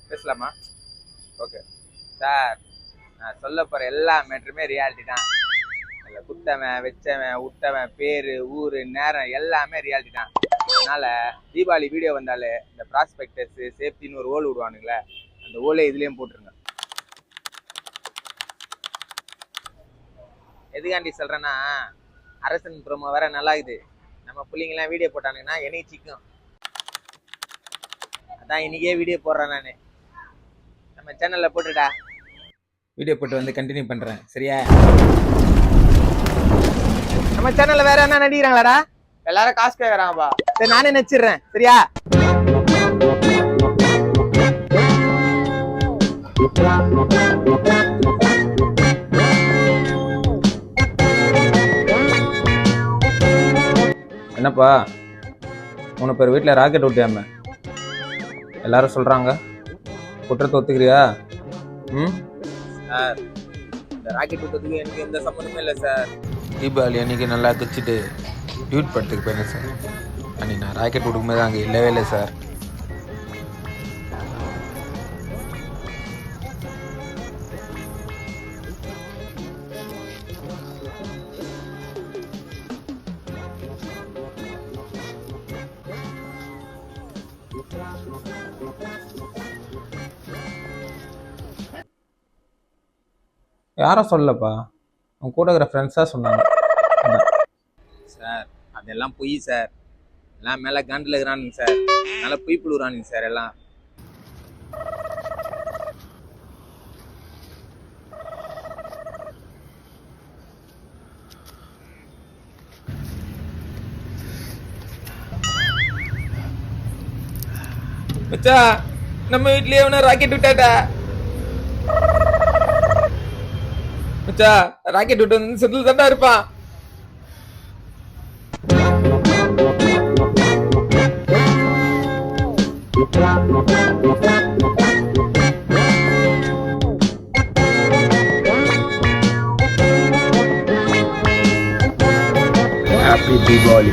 பேசலாமா? Okay sir, நான் சொல்ல போற எல்லா மேட்டருமே ரியாலிட்டி தான். அதில் குத்தவன், வச்சவன், விட்டவன், பேர், ஊர், நேரம் எல்லாமே ரியாலிட்டி தான். அதனால தீபாவளி வீடியோ வந்தாலே இந்த ப்ராஸ்பெக்டர்ஸ் சேஃப்டின்னு ஒரு ஓல் விடுவானுங்களே, அந்த ஓலை இதுலேயும் போட்டுருங்க. எதுக்காண்டி சொல்கிறேன்னா, அரசன் ப்ரோமோ வேற நல்லா இருக்குது. நம்ம பிள்ளைங்களாம் வீடியோ போட்டானுங்கன்னா என்னைக்கு சிக்கும். அதான் இன்னைக்கே வீடியோ போடுறேன் நான். நம்ம சேனல்ல போட்டுடா. வீடியோ போட்டு வந்து கண்டினியூ பண்றேன், சரியா? நம்ம சேனல்ல வேற என்ன நடிக்கிறாங்களாடா? எல்லாரும் காசு கேக்குறாங்கப்பா. சரி, நானே நடிச்சிடுறேன், சரியா? என்னப்பா 3 பேர் வீட்டில் ராக்கெட் விட்டியாம எல்லாரும் சொல்றாங்க, குற்றத்தை ஒத்துக்கிறியா? சார், இந்த ராக்கெட் விட்டதுக்கு எனக்கு எந்த சம்மந்தமே இல்லை சார். தீபாவளி அன்றைக்கி நல்லா குச்சிட்டு டியூட் படத்துக்கு போயிருந்தேன் சார். அன்றைக்கி நான் ராக்கெட் விடுக்கும்போது அங்கே இல்லவே இல்லை சார். யாரும் சொல்லப்பா, உன் கூட இருக்கிற ஃப்ரெண்ட்ஸாக சொன்னாங்க சார். அதெல்லாம் பொய் சார். எல்லாம் மேலே காண்டில் இருக்கிறானுங்க சார். நல்லா பொய் புழுறானுங்க சார் எல்லாம். மச்சா, நம்ம வீட்லயே அவனை ராக்கெட் விட்டாட்டா. மச்சா, ராக்கெட் விட்டு வந்து செட்டில் தாண்டா இருப்பான். Happy Diwali.